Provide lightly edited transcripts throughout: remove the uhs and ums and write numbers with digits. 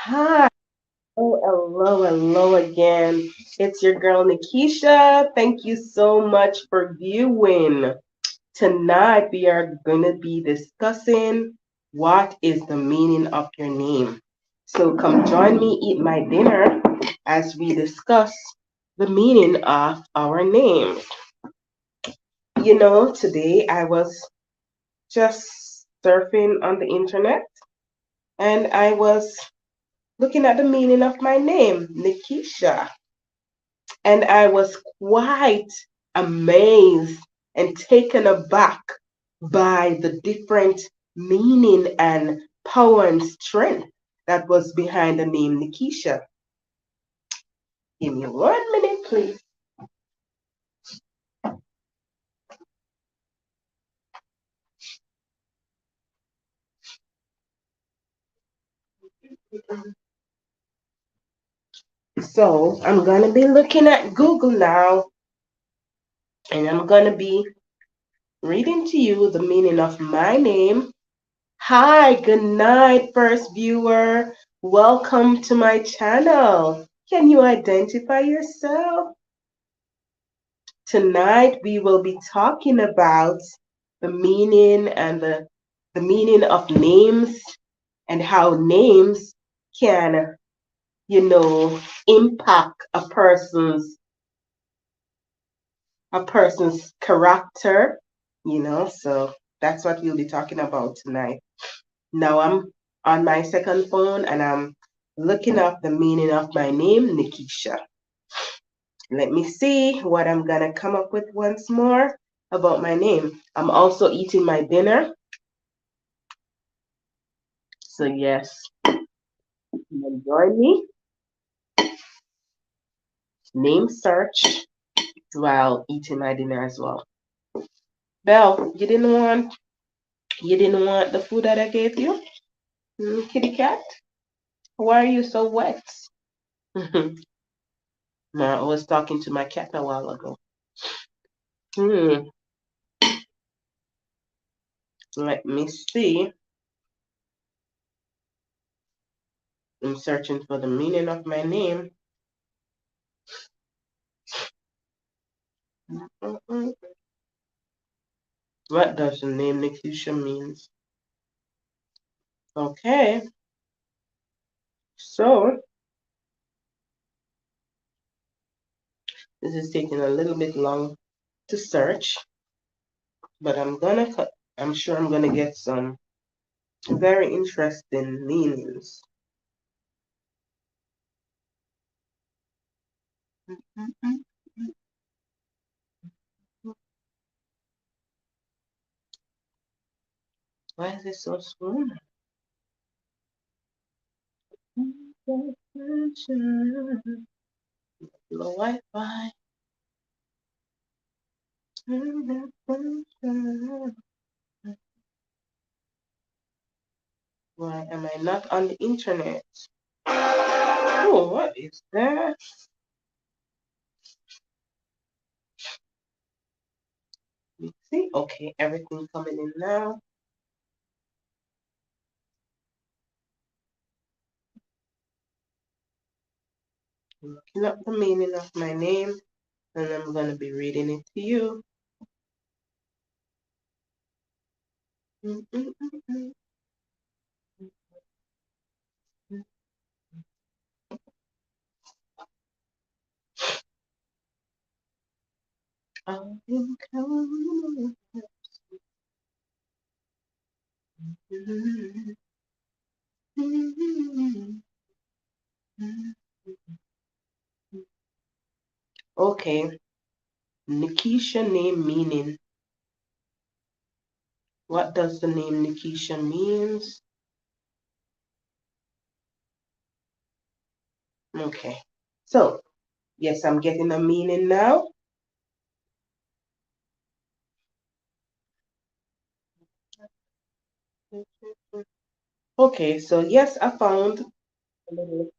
Hi. Oh, hello again. It's your girl Nikisha. Thank you so much for viewing. Tonight we are going to be discussing what is the meaning of your name. So come join me eat my dinner as we discuss the meaning of our names. Today I was just surfing on the internet and I was looking at the meaning of my name, Nikisha. And I was quite amazed and taken aback by the different meaning and power and strength that was behind the name Nikisha. Give me 1 minute, please. So I'm going to be looking at Google now and I'm going to be reading to you the meaning of my name. Hi, good night, first viewer. Welcome to my channel. Can you identify yourself? Tonight we will be talking about the meaning and the meaning of names and how names can, impact a person's character, so that's what we'll be talking about tonight. Now I'm on my second phone and I'm looking up the meaning of my name, Nikisha. Let me see what I'm gonna come up with once more about my name. I'm also eating my dinner. So yes, join me. Name search while eating my dinner as well. Belle, you didn't want the food that I gave you? Kitty cat? Why are you so wet? No, I was talking to my cat a while ago. Hmm, let me see. I'm searching for the meaning of my name. What does the name Nikisha means? Okay, so this is taking a little bit long to search, but I'm sure I'm gonna get some very interesting meanings. Why is it so slow? Low Wi-Fi. Why am I not on the internet? Oh, what is that? Let's see. Okay, everything coming in now. I'm looking up the meaning of my name, and I'm gonna be reading it to you. Okay, Nikisha name meaning. What does the name Nikisha means? Okay, so yes, I'm getting a meaning now. Okay, so yes, I found a little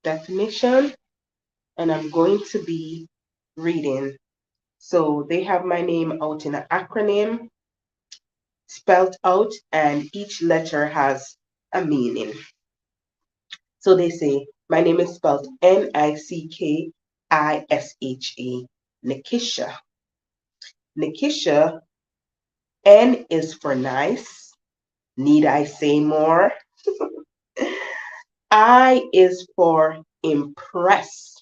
definition and I'm going to be reading. So they have my name out in an acronym spelled out, and each letter has a meaning. So they say, my name is spelled Nikisha. Nikisha. Nikisha, N is for nice. Need I say more? I is for impress.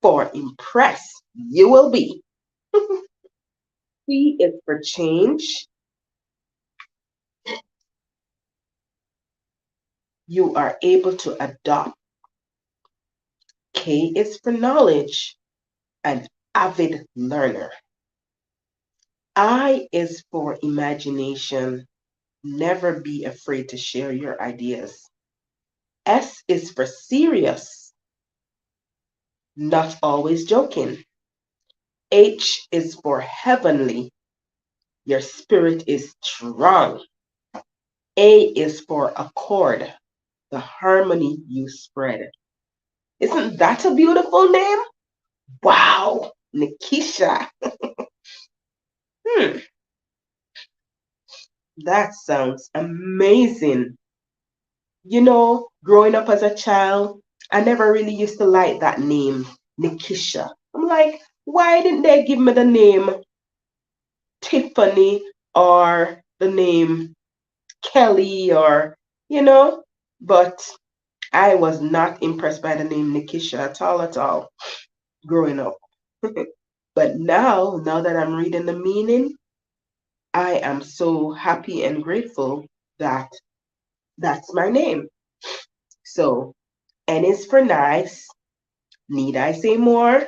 For impress, you will be. C is for change. You are able to adopt. K is for knowledge, an avid learner. I is for imagination. Never be afraid to share your ideas. S is for serious, not always joking. H is for heavenly. Your spirit is strong. A is for accord, the harmony you spread. Isn't that a beautiful name? Wow, Nikisha. Hmm, that sounds amazing. Growing up as a child, I never really used to like that name, Nikisha. I'm like, why didn't they give me the name Tiffany or the name Kelly you know? But I was not impressed by the name Nikisha at all, growing up. But now that I'm reading the meaning, I am so happy and grateful that that's my name. So, N is for nice. Need I say more?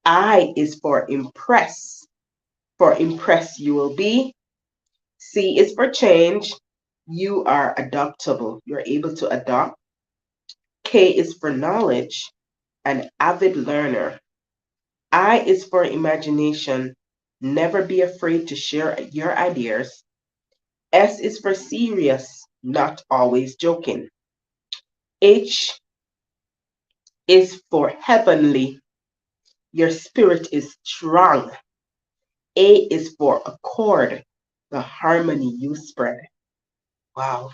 I is for impress. For impress you will be. C is for change. You are adaptable. You're able to adopt. K is for knowledge, an avid learner. I is for imagination. Never be afraid to share your ideas. S is for serious, not always joking. H is for heavenly. Your spirit is strong. A is for accord, the harmony you spread. Wow,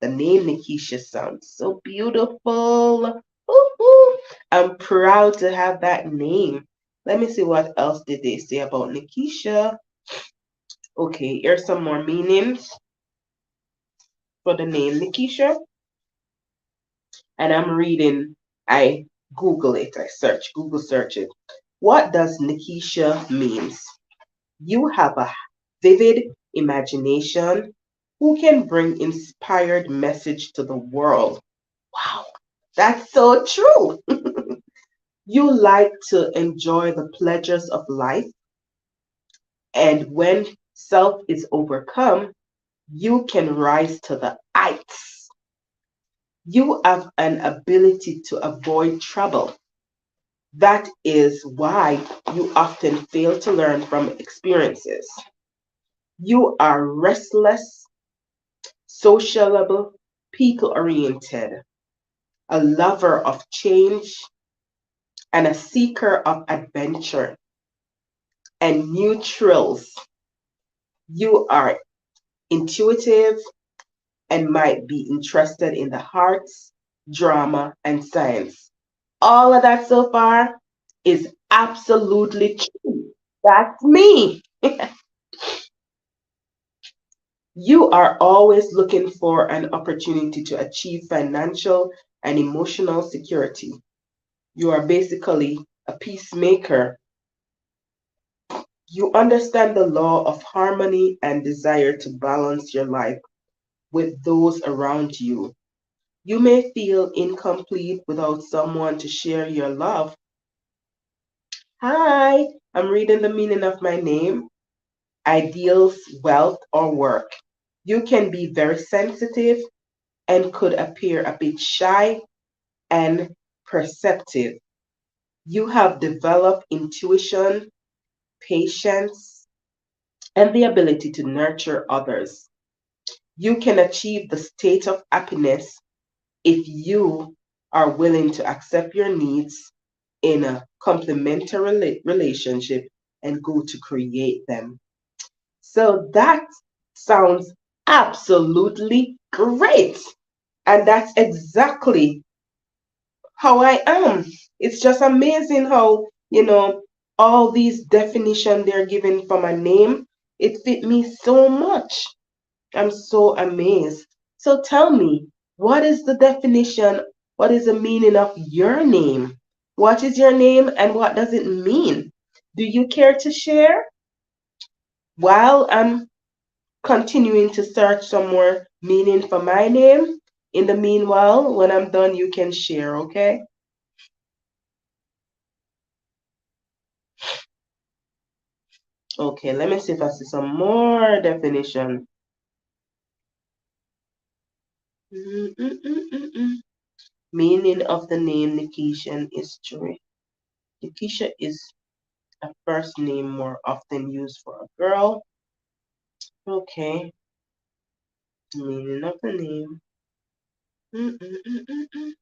the name Nikisha sounds so beautiful. Woo-hoo. I'm proud to have that name. Let me see what else did they say about Nikisha. Okay, here's some more meanings for the name Nikisha. And I'm reading, I Google it, Google search it. What does Nikisha means? You have a vivid imagination who can bring inspired message to the world. Wow, that's so true. You like to enjoy the pleasures of life, and when self is overcome, you can rise to the heights. You have an ability to avoid trouble. That is why you often fail to learn from experiences. You are restless, sociable, people oriented, a lover of change, and a seeker of adventure and new thrills. You are intuitive and might be interested in the arts, drama, and science. All of that so far is absolutely true. That's me. You are always looking for an opportunity to achieve financial and emotional security. You are basically a peacemaker. You understand the law of harmony and desire to balance your life with those around you. You may feel incomplete without someone to share your love. Hi, I'm reading the meaning of my name, ideals, wealth, or work. You can be very sensitive and could appear a bit shy and perceptive. You have developed intuition, patience, and the ability to nurture others. You can achieve the state of happiness if you are willing to accept your needs in a complementary relationship and go to create them. So that sounds absolutely great. And that's exactly how I am. It's just amazing how, all these definitions they're giving for my name, it fit me so much. I'm so amazed. So tell me, what is the definition? What is the meaning of your name? What is your name and what does it mean? Do you care to share? While I'm continuing to search some more meaning for my name, in the meanwhile, when I'm done, you can share, okay? Okay, let me see if I see some more definition. Mm-mm-mm-mm-mm. Meaning of the name Nikisha is true. Nikisha is a first name more often used for a girl. Okay, meaning of the name. Mm-mm-mm-mm-mm.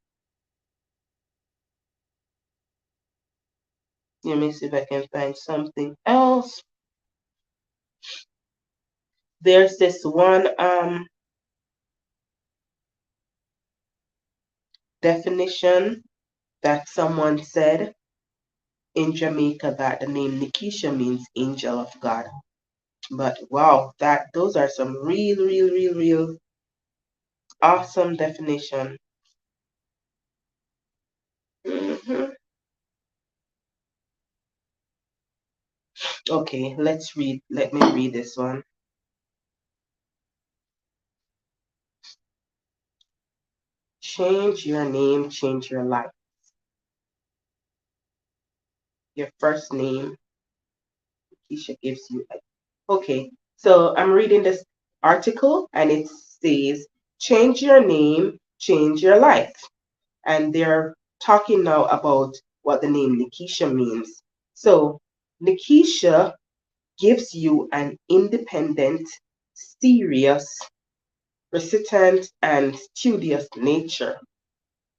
Let me see if I can find something else. There's this one definition that someone said in Jamaica that the name Nikisha means angel of God. But wow, that those are some real awesome definition. Mhm. Okay, let's read. Let me read this one. Change your name, change your life. Your first name, Keisha gives you. Okay, so I'm reading this article and it says, change your name, change your life. And they're talking now about what the name Nikisha means. So, Nikisha gives you an independent, serious, persistent, and studious nature,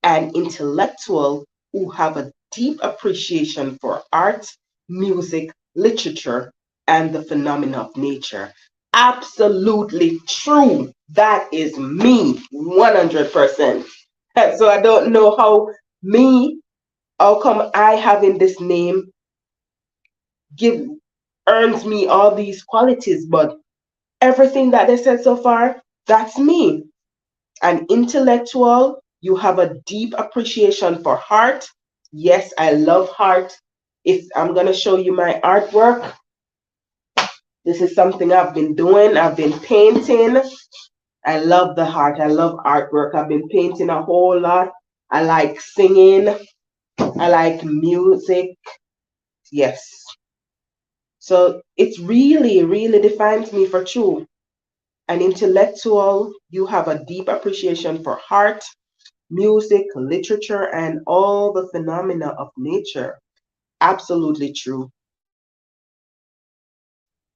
an intellectual who have a deep appreciation for art, music, literature, and the phenomena of nature. Absolutely true. That is me, 100%. So I don't know how come I having this name give earns me all these qualities, but everything that they said so far, that's me. An intellectual, you have a deep appreciation for art. Yes, I love art. If I'm going to show you my artwork, this is something I've been doing. I've been painting. I love the art. I love artwork. I've been painting a whole lot. I like singing. I like music. Yes. So it really defines me for true. An intellectual, you have a deep appreciation for art, music, literature, and all the phenomena of nature. Absolutely true.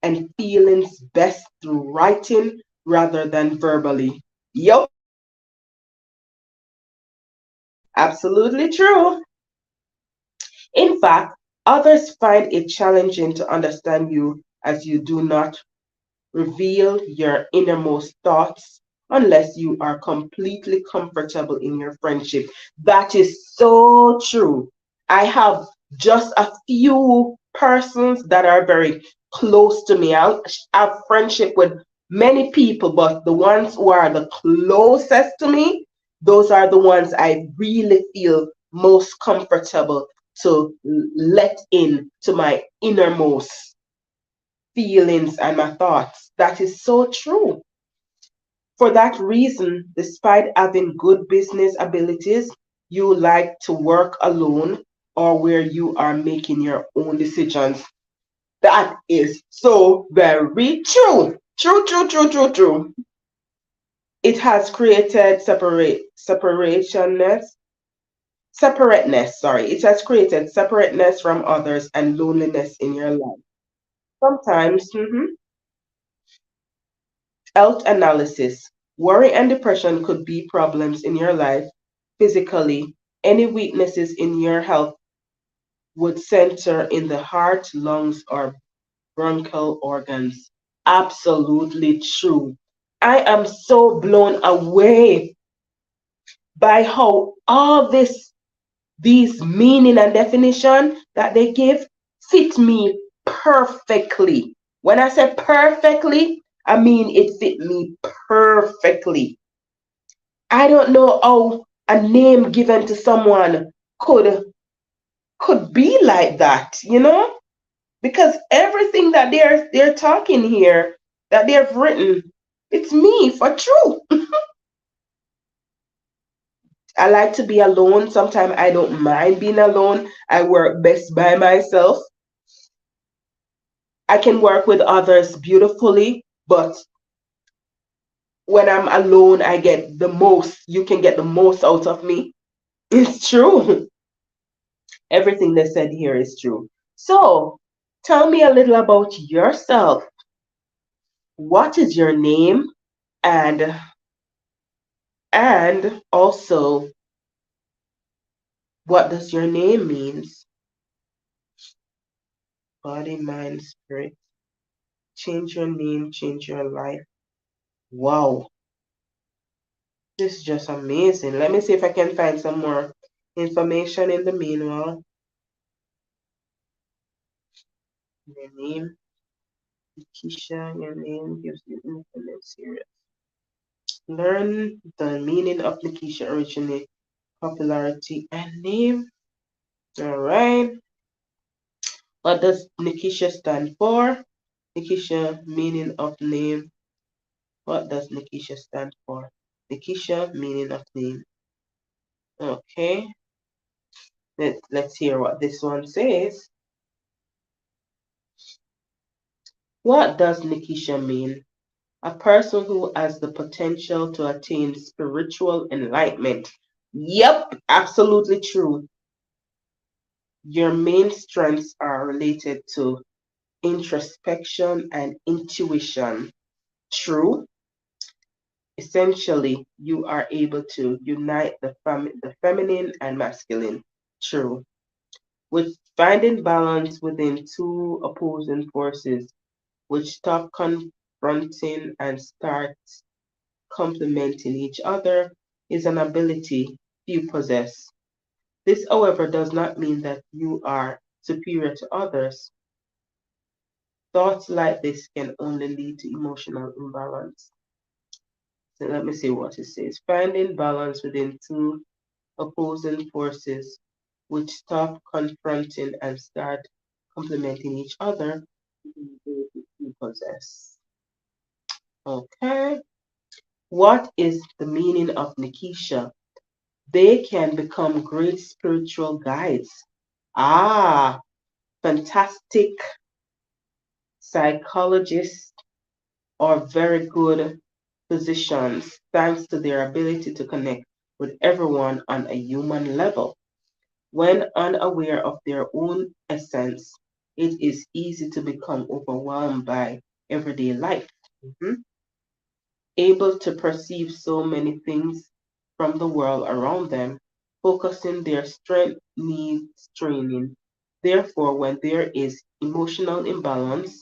And feelings best through writing rather than verbally. Yup, absolutely true. In fact, others find it challenging to understand you as you do not reveal your innermost thoughts unless you are completely comfortable in your friendship. That is so true. I have just a few persons that are very close to me. I have friendship with many people, but the ones who are the closest to me, those are the ones I really feel most comfortable to let in to my innermost feelings and my thoughts. That is so true. For that reason, despite having good business abilities, you like to work alone or where you are making your own decisions. That is so very true. True. It has created separateness. It has created separateness from others and loneliness in your life. Sometimes, health analysis. Worry and depression could be problems in your life physically. Any weaknesses in your health would center in the heart, lungs, or bronchial organs. Absolutely true. I am so blown away by how all this. these meaning and definition that they give fit me perfectly. When I say perfectly, I mean it fit me perfectly. I don't know how a name given to someone could be like that, because everything that they're talking here that they've written, it's me for true. I like to be alone. Sometimes I don't mind being alone. I work best by myself. I can work with others beautifully, but when I'm alone, I get the most. You can get the most out of me. It's true. Everything they said here is true. So, tell me a little about yourself. What is your name? And also, what does your name means? Body, mind, spirit. Change your name, change your life. Wow, this is just amazing. Let me see if I can find some more information in the meanwhile. Your name, Keisha, your name gives you independence here. Learn the meaning of Nikisha originally, popularity, and name. All right. What does Nikisha stand for? Nikisha, meaning of name. What does Nikisha stand for? Nikisha, meaning of name. Okay. Let's hear what this one says. What does Nikisha mean? A person who has the potential to attain spiritual enlightenment. Yep, absolutely true. Your main strengths are related to introspection and intuition. True. Essentially, you are able to unite the feminine and masculine. True. With finding balance within two opposing forces, which stop confronting and start complementing each other, is an ability few possess. This, however, does not mean that you are superior to others. Thoughts like this can only lead to emotional imbalance. So let me see what it says. Finding balance within two opposing forces which stop confronting and start complementing each other is an ability you possess. Okay. What is the meaning of Nikisha? They can become great spiritual guides. Ah, fantastic psychologists or very good physicians thanks to their ability to connect with everyone on a human level. When unaware of their own essence, it is easy to become overwhelmed by everyday life. Mhm. Able to perceive so many things from the world around them, focusing their strength needs training. Therefore, when there is emotional imbalance,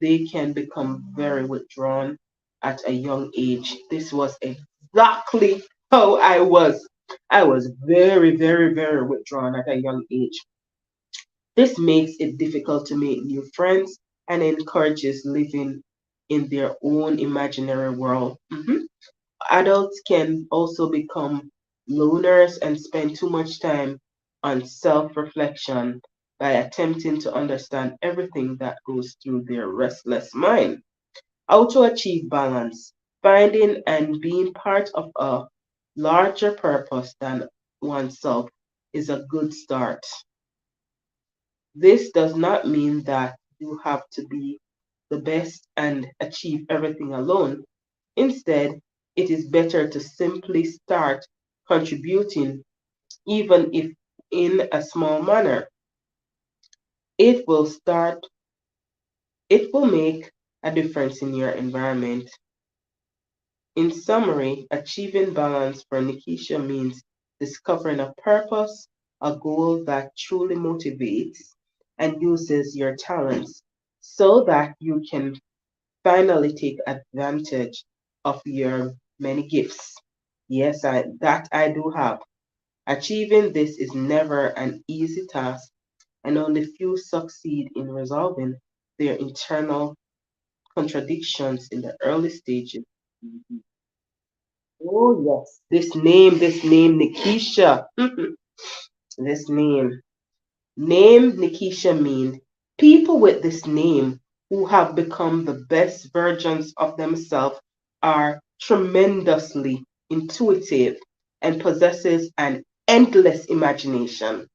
they can become very withdrawn at a young age. This was exactly how I was. I was very, very, very withdrawn at a young age. This makes it difficult to make new friends and encourages living in their own imaginary world. Mhm. Adults can also become loners and spend too much time on self reflection by attempting to understand everything that goes through their restless mind. How to achieve balance? Finding and being part of a larger purpose than oneself is a good start. This does not mean that you have to be the best and achieve everything alone. Instead, it is better to simply start contributing, even if in a small manner. It will start, it will make a difference in your environment. In summary, achieving balance for Nikisha means discovering a purpose, a goal that truly motivates and uses your talents so that you can finally take advantage of your many gifts. Yes, that I do have. Achieving this is never an easy task, and only few succeed in resolving their internal contradictions in the early stages. Mhm. Oh, yes. This name, Nikisha. This name. Name Nikisha means people with this name who have become the best versions of themselves are tremendously intuitive and possesses an endless imagination.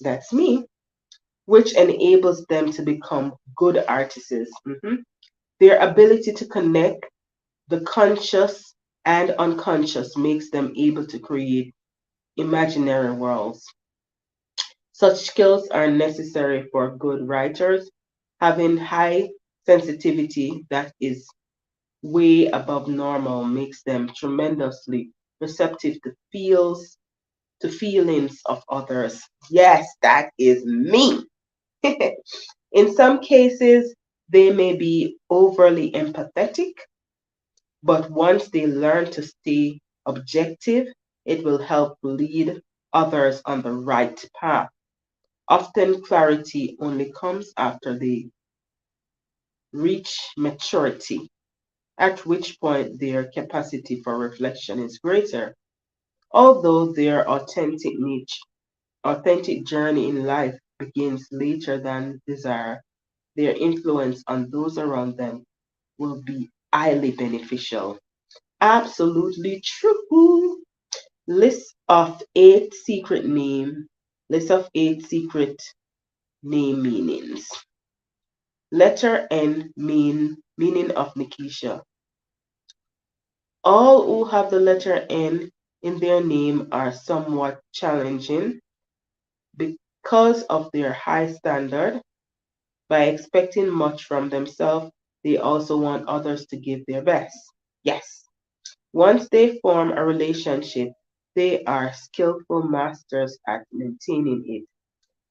That's me, which enables them to become good artists. Mhm. Their ability to connect the conscious and unconscious makes them able to create imaginary worlds. Such skills are necessary for good writers. Having high sensitivity that is way above normal makes them tremendously receptive to feelings of others. Yes, that is me. In some cases, they may be overly empathetic, but once they learn to stay objective, it will help lead others on the right path. Often clarity only comes after they reach maturity, at which point their capacity for reflection is greater. Although their authentic journey in life begins later than desire, their influence on those around them will be highly beneficial. Absolutely true. List of eight secret name. List of eight secret name meanings. Letter N meaning of Nikisha. All who have the letter N in their name are somewhat challenging because of their high standard. By expecting much from themselves, they also want others to give their best. Yes. Once they form a relationship, they are skillful masters at maintaining it.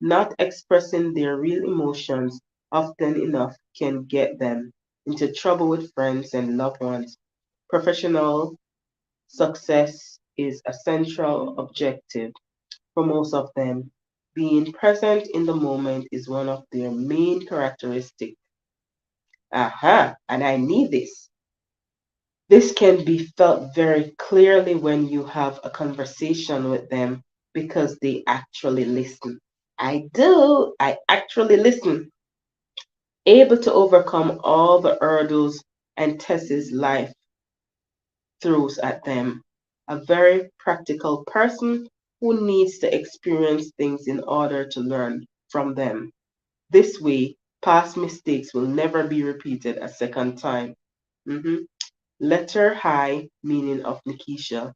Not expressing their real emotions often enough can get them into trouble with friends and loved ones. Professional success is a central objective for most of them. Being present in the moment is one of their main characteristics. Aha, and I need this. This can be felt very clearly when you have a conversation with them because they actually listen. I do. I actually listen, able to overcome all the hurdles and tests life throws at them. A very practical person who needs to experience things in order to learn from them. This way, past mistakes will never be repeated a second time. Mhm. Letter I, meaning of Nikisha.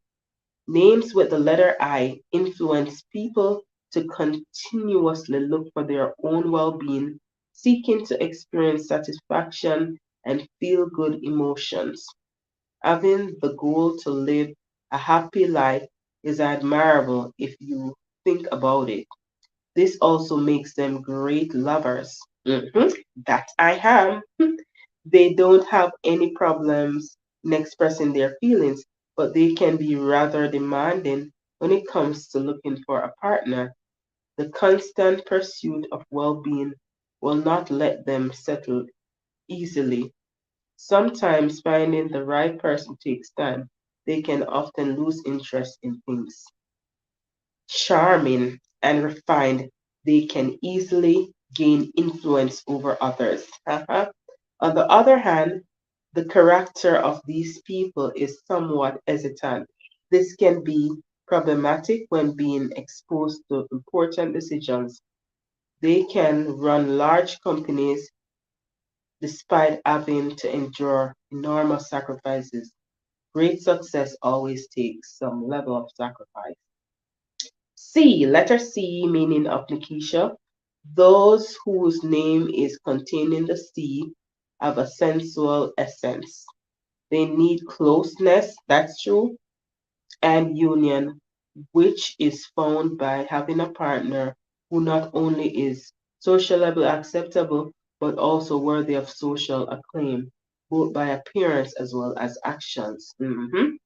Names with the letter I influence people to continuously look for their own well being, seeking to experience satisfaction and feel good emotions. Having the goal to live a happy life is admirable if you think about it. This also makes them great lovers. Mhm. That I am. They don't have any problems in expressing their feelings, but they can be rather demanding when it comes to looking for a partner. The constant pursuit of well being will not let them settle easily. Sometimes finding the right person takes time. They can often lose interest in things charming and refined, they can easily gain influence over others. On the other hand, the character of these people is somewhat hesitant. This can be problematic when being exposed to important decisions. They can run large companies despite having to endure enormous sacrifices. Great success always takes some level of sacrifice. C, letter C, meaning of Nikisha. Those whose name is contained in the C have a sensual essence. They need closeness, that's true, and union, which is found by having a partner who not only is socially acceptable, but also worthy of social acclaim, both by appearance as well as actions. Mhm.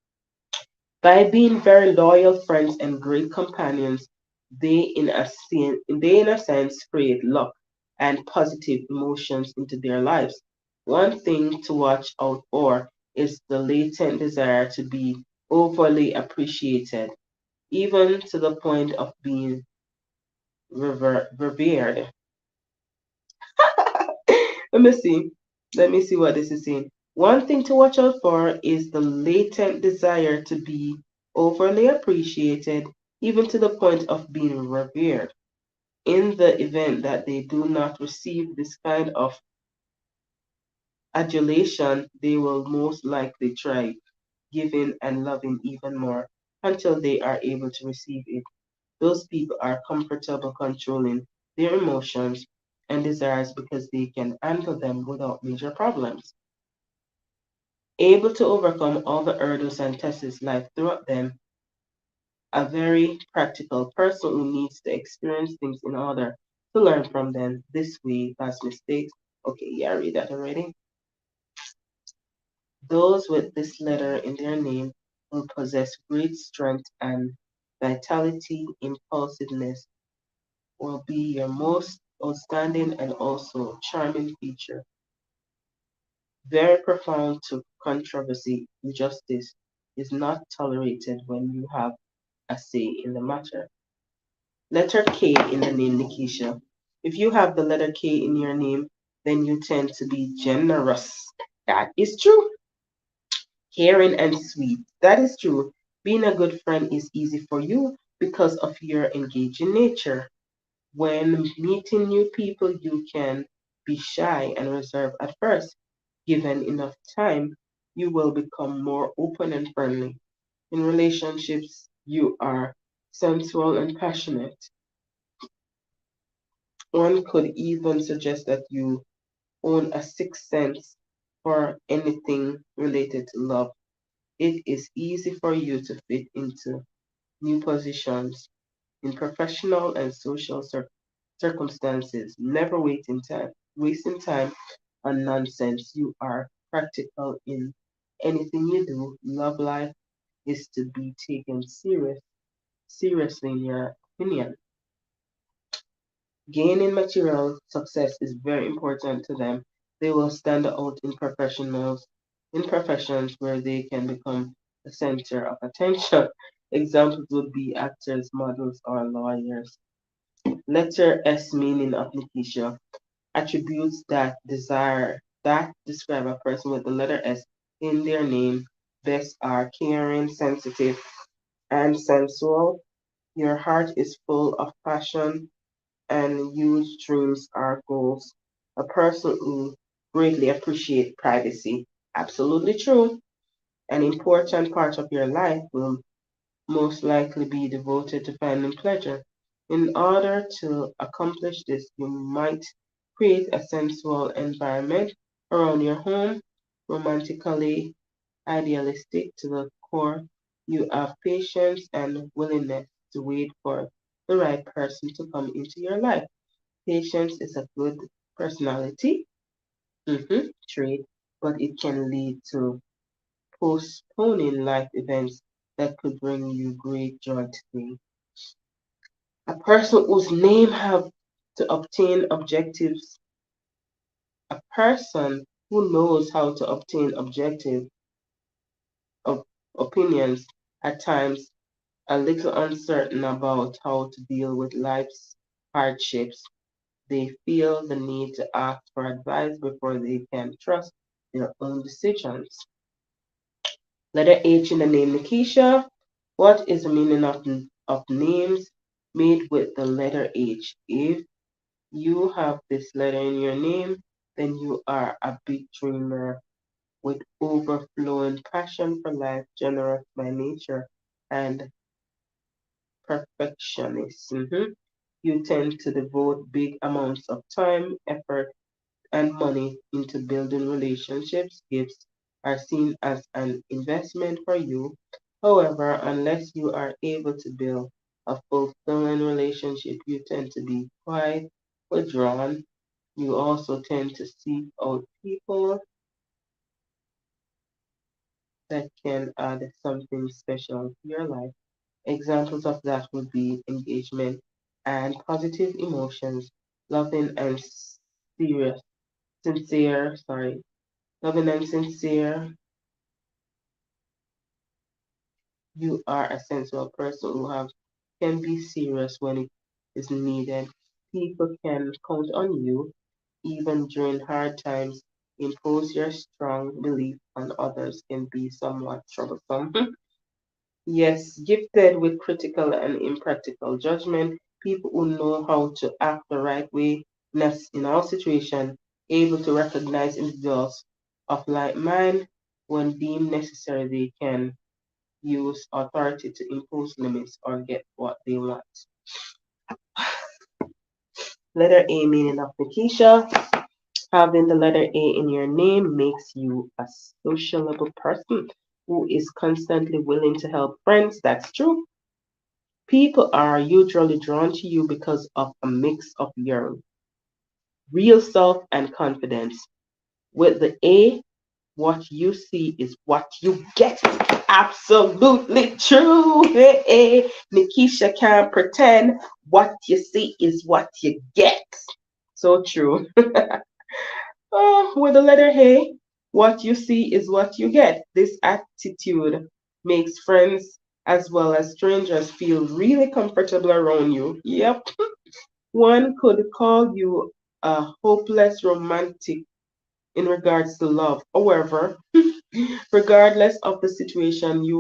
By being very loyal friends and great companions, they in a sense create luck and positive emotions into their lives. One thing to watch out for is the latent desire to be overly appreciated, even to the point of being revered. Let me see. Let me see what this is saying. One thing to watch out for is the latent desire to be overly appreciated, even to the point of being revered. In the event that they do not receive this kind of adulation, they will most likely try giving and loving even more until they are able to receive it. Those people are comfortable controlling their emotions and desires because they can handle them without major problems. Able to overcome all the hurdles and tests life throws at them, a very practical person who needs to experience things in order to learn from them. This way, past mistakes. Okay, yeah, I read that already. Those with this letter in their name will possess great strength and vitality. Impulsiveness will be your most outstanding and also charming feature. Very profound to controversy. Injustice is not tolerated when you have a say in the matter. Letter K in the name Nikisha. If you have the letter K in your name, then you tend to be generous. That is true. Caring and sweet. That is true. Being a good friend is easy for you because of your engaging nature. When meeting new people, you can be shy and reserved at first. Given enough time, you will become more open and friendly. In relationships, you are sensual and passionate. One could even suggest that you own a sixth sense for anything related to love. It is easy for you to fit into new positions in professional and social circumstances. Never wasting time on nonsense. You are practical in anything you do. Love life is to be taken seriously in your opinion. Gaining material success is very important to them. They will stand out in professions where they can become the center of attention. Examples would be actors, models, or lawyers. Letter S meaning of Nikisha. Attributes that describe a person with the letter S in their name best are caring, sensitive, and sensual. Your heart is full of passion and huge dreams are goals. A person who greatly appreciates privacy. Absolutely true. An important part of your life will most likely be devoted to finding pleasure. In order to accomplish this, you might create a sensual environment around your home, romantically idealistic to the core. You have patience and willingness to wait for the right person to come into your life. Patience is a good personality trait, but it can lead to postponing life events that could bring you great joy today. A person whose name have to obtain objectives, a person who knows how to obtain objective op- opinions, at times a little uncertain about how to deal with life's hardships. They feel the need to ask for advice before they can trust their own decisions. Letter H in the name Nikisha. What is the meaning of names made with the letter H? If you have this letter in your name, then you are a big dreamer with overflowing passion for life, generous by nature, and perfectionist. You tend to devote big amounts of time, effort, and money into building relationships. Gifts are seen as an investment for you. However, unless you are able to build a fulfilling relationship, you tend to be quite withdrawn. You also tend to seek out people that can add something special to your life. Examples of that would be engagement and positive emotions, loving and serious, sincere, sorry, loving and sincere. You are a sensible person who have can be serious when it is needed. People can count on you even during hard times. Impose your strong belief on others can be somewhat troublesome. Yes, gifted with critical and impractical judgment, people who know how to act the right way in all situations, able to recognize individuals of like mind when deemed necessary, they can use authority to impose limits or get what they want. Letter A meaning of Nikisha. Having the letter A in your name makes you a sociable person who is constantly willing to help friends. That's true. People are usually drawn to you because of a mix of your real self and confidence. With the A, what you see is what you get. Absolutely true. Hey, hey. Nikisha can't pretend. What you see is what you get. So true. With the letter A, what you see is what you get. This attitude makes friends as well as strangers feel really comfortable around you. Yep. One could call you a hopeless romantic in regards to love. However, regardless of the situation, you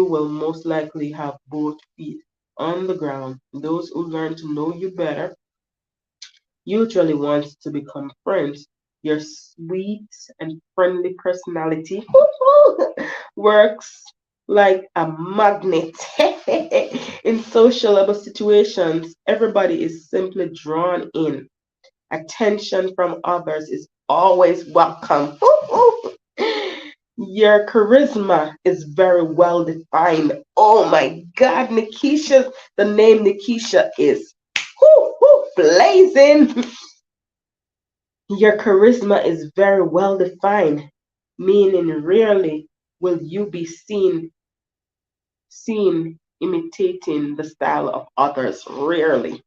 will most likely have both feet on the ground. Those who learn to know you better usually want to become friends. Your sweet and friendly personality works like a magnet. In sociable situations, everybody is simply drawn in. Attention from others is always welcome. Your charisma is very well defined. Oh my God, Nikisha, the name Nikisha is blazing. Your charisma is very well defined, meaning rarely will you be seen imitating the style of others. Rarely.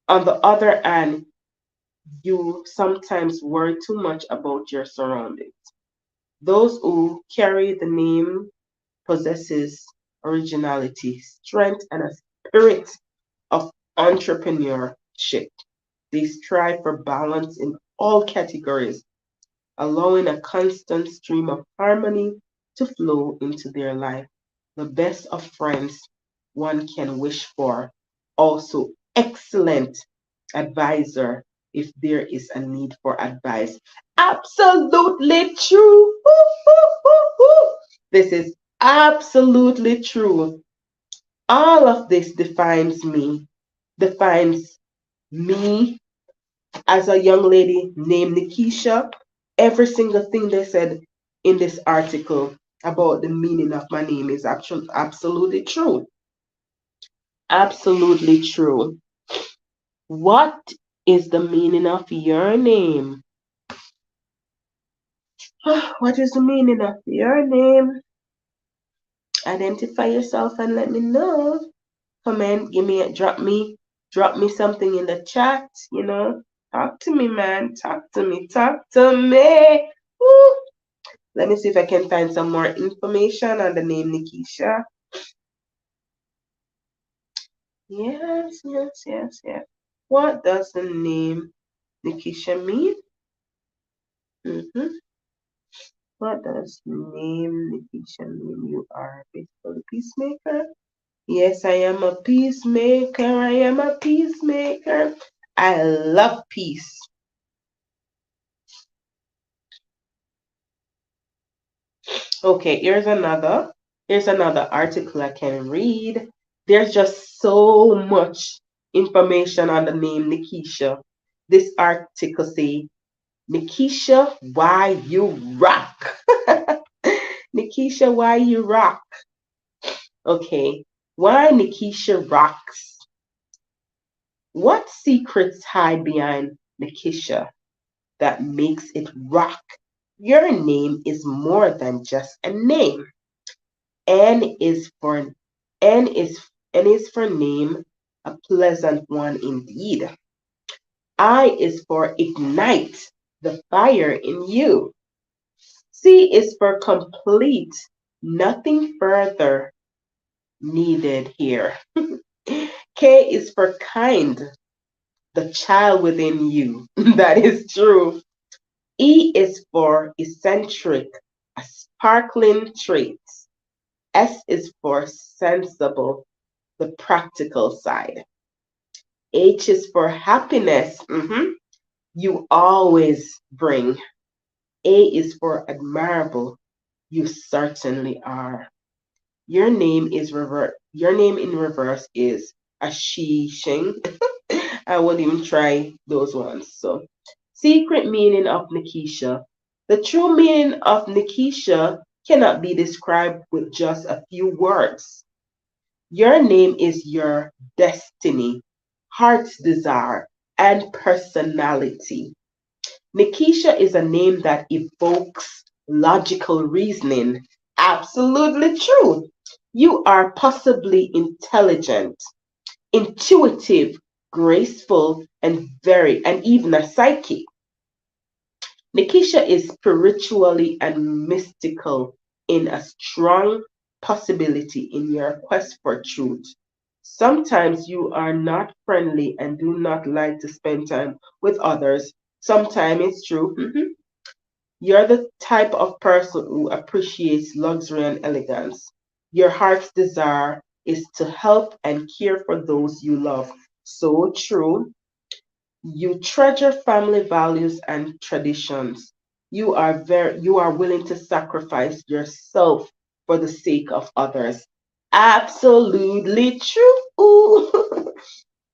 On the other hand, you sometimes worry too much about your surroundings. Those who carry the name possesses originality, strength, and a spirit of entrepreneurship. They strive for balance in all categories, allowing a constant stream of harmony to flow into their life. The best of friends one can wish for. Also, excellent advisor if there is a need for advice. Absolutely true. This is absolutely true. All of this defines me as a young lady named Nikisha. Every single thing they said in this article about the meaning of my name is actually absolutely true. Absolutely true. What is the meaning of your name? What is the meaning of your name? Identify yourself and let me know. Comment, drop me something in the chat, Talk to me, man. Talk to me. Woo. Let me see if I can find some more information on the name Nikisha. Yes, yes, yes, yes. What does the name Nikisha mean? What does the name Nikisha mean? You are basically a peacemaker. Yes, I am a peacemaker. I am a peacemaker. I love peace. Okay, here's another article I can read. There's just so much information on the name Nikisha. This article say, Nikisha, why you rock? Nikisha, why you rock? Okay, why Nikisha rocks? What secrets hide behind Nikisha that makes it rock? Your name is more than just a name. N is for N is for name, a pleasant one indeed. I is for ignite, the fire in you. C is for complete, nothing further needed here. K is for kind, the child within you. That is true. E is for eccentric, a sparkling trait. S is for sensible, the practical side. H is for happiness. You always bring. A is for admirable. You certainly are. Your name in reverse is a she shing. I won't even try those ones. So, secret meaning of Nikisha. The true meaning of Nikisha cannot be described with just a few words. Your name is your destiny, heart's desire, and personality. Nikisha is a name that evokes logical reasoning. Absolutely true. You are possibly intelligent, intuitive, graceful, and even a psychic. Nikisha is spiritually and mystical in a strong possibility in your quest for truth. Sometimes you are not friendly and do not like to spend time with others. Sometimes it's true. You're the type of person who appreciates luxury and elegance. Your heart's desire is to help and care for those you love. So true. You treasure family values and traditions. You are willing to sacrifice yourself for the sake of others. Absolutely true.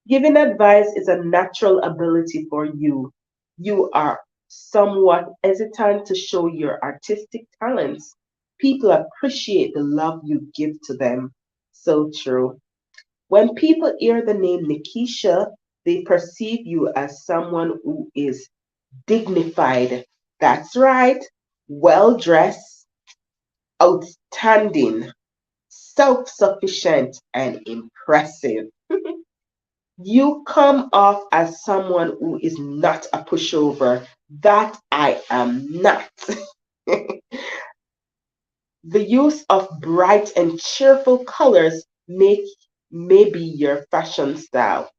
Giving advice is a natural ability for you. You are somewhat hesitant to show your artistic talents. People appreciate the love you give to them. So true. When people hear the name Nikisha, they perceive you as someone who is dignified. That's right. Well dressed, outstanding, self sufficient, and impressive. You come off as someone who is not a pushover. That I am not. The use of bright and cheerful colors may be your fashion style.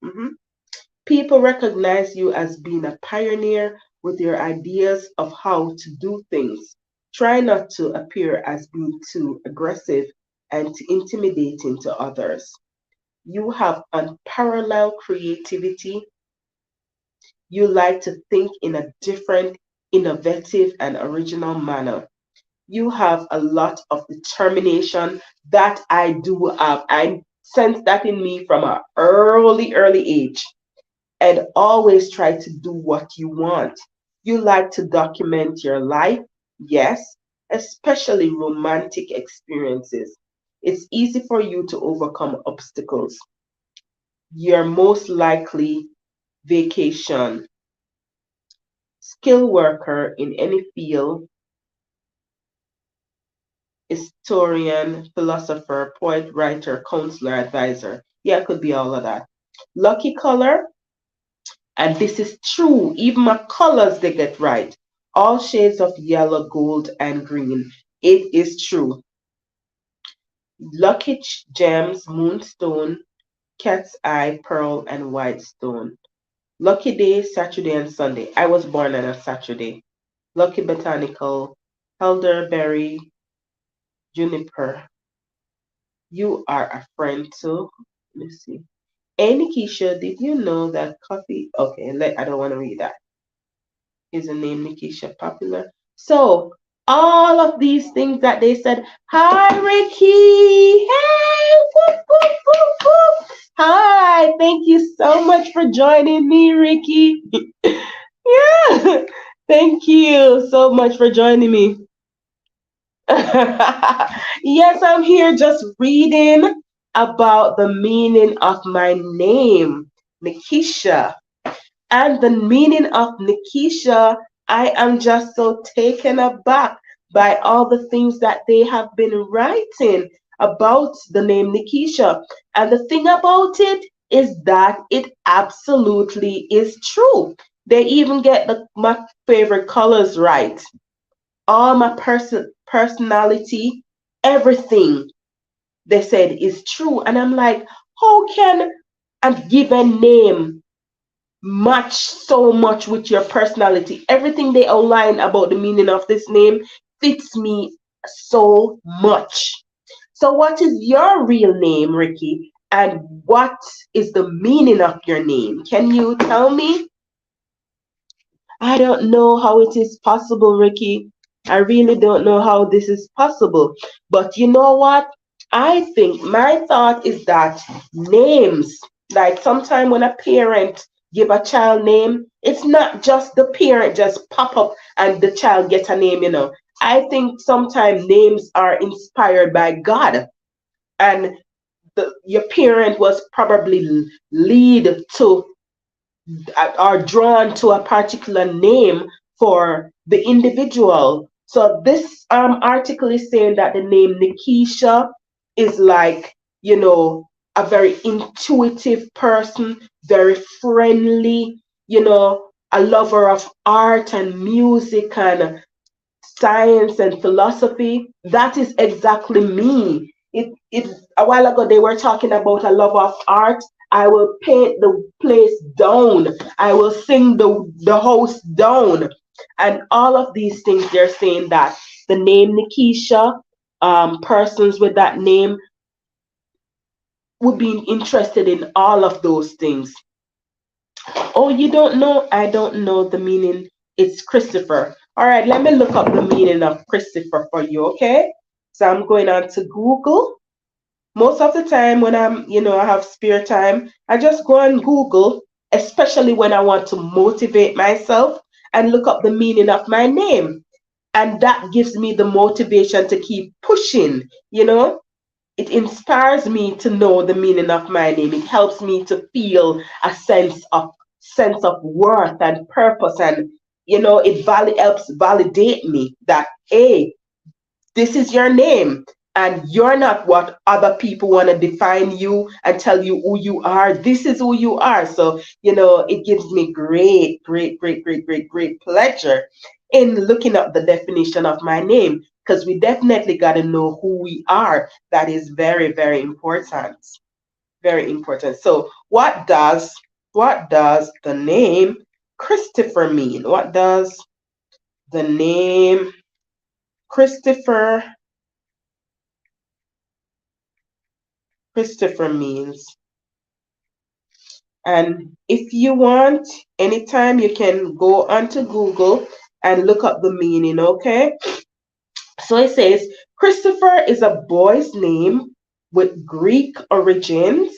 People recognize you as being a pioneer with your ideas of how to do things. Try not to appear as being too aggressive and too intimidating to others. You have unparalleled creativity. You like to think in a different, innovative, and original manner. You have a lot of determination that I do have. I sense that in me from an early age, and always try to do what you want. You like to document your life, yes, especially romantic experiences. It's easy for you to overcome obstacles. You're most likely vacation, skilled worker in any field, historian, philosopher, poet, writer, counselor, advisor. Yeah, it could be all of that. Lucky color, and this is true, even my colors they get right. All shades of yellow, gold, and green. It is true. Lucky gems, moonstone, cat's eye, pearl, and white stone. Lucky day, Saturday and Sunday. I was born on a Saturday. Lucky botanical, elderberry, juniper. You are a friend too. Let me see. Hey Nikisha, did you know that coffee? Okay, I don't want to read that. Is the name Nikisha popular? So all of these things that they said. Hi Ricky. Hey. Whoop, whoop, whoop, whoop. Hi. Thank you so much for joining me, Ricky. Yeah. Thank you so much for joining me. Yes, I'm here just reading about the meaning of my name, Nikisha. And the meaning of Nikisha I am just so taken aback by all the things that they have been writing about the name Nikisha. And the thing about it is that it absolutely is true. They even get my favorite colors right. All my personality, everything they said is true. And I'm like, how can a given name match so much with your personality? Everything they outline about the meaning of this name fits me so much. So, what is your real name, Ricky? And what is the meaning of your name? Can you tell me? I don't know how it is possible, Ricky. I really don't know how this is possible. But you know what? I think my thought is that names, like sometime when a parent give a child name, it's not just the parent just pop up and the child get a name. I think sometimes names are inspired by God, and your parent was probably lead to are drawn to a particular name for the individual. So this article is saying that the name Nikisha is like, a very intuitive person, very friendly, a lover of art and music and science and philosophy. That is exactly me. It a while ago they were talking about a love of art. I will paint the place down. I will sing the house down. And all of these things, they're saying that the name Nikisha, persons with that name would be interested in all of those things. Oh, you don't know? I don't know the meaning. It's Christopher. All right, let me look up the meaning of Christopher for you, okay? So I'm going on to Google. Most of the time when I have spare time, I just go on Google, especially when I want to motivate myself and look up the meaning of my name. And that gives me the motivation to keep pushing. It inspires me to know the meaning of my name. It helps me to feel a sense of worth and purpose, and helps validate me that, hey, this is your name, and you're not what other people want to define you and tell you who you are. This is who you are. So it gives me great, great, great, great, great, great pleasure in looking up the definition of my name, because we definitely got to know who we are. That is very, very important. Very important. So what does the name Christopher mean? What does the name Christopher means? And if you want, anytime you can go onto Google and look up the meaning, okay? So it says Christopher is a boy's name with Greek origins,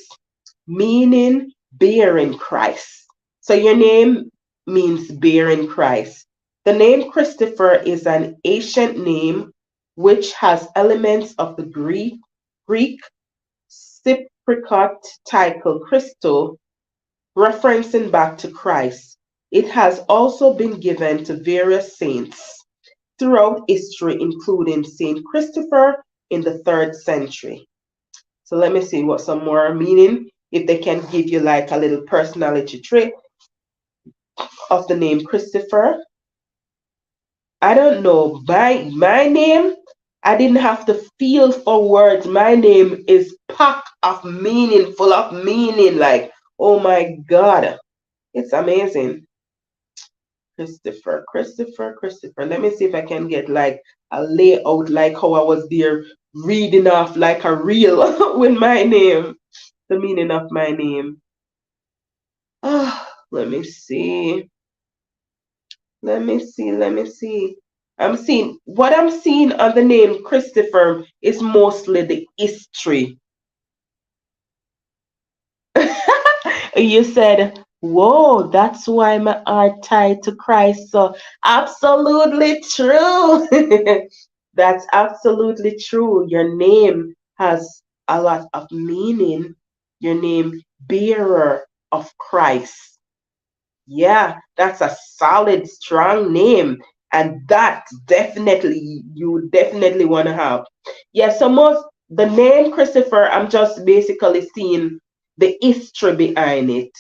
meaning bearing Christ. So your name means bearing Christ. The name Christopher is an ancient name which has elements of the Greek Cypriot title Christo, referencing back to Christ. It has also been given to various saints throughout history, including Saint Christopher in the 3rd century. So let me see what some more meaning, if they can give you like a little personality trait of the name Christopher. I don't know. My name, I didn't have to feel for words. My name is packed of meaning, full of meaning. Like, oh my God, it's amazing. Christopher. Let me see if I can get like a layout, like how I was there reading off like a reel with my name, the meaning of my name. Let me see. Let me see. What I'm seeing on the name Christopher is mostly the history. You said, whoa, that's why my heart tied to Christ. So absolutely true. That's absolutely true. Your name has a lot of meaning. Your name, bearer of Christ. Yeah, that's a solid, strong name. And that definitely, you definitely want to have. Yeah, so most, the name Christopher, I'm just basically seeing the history behind it.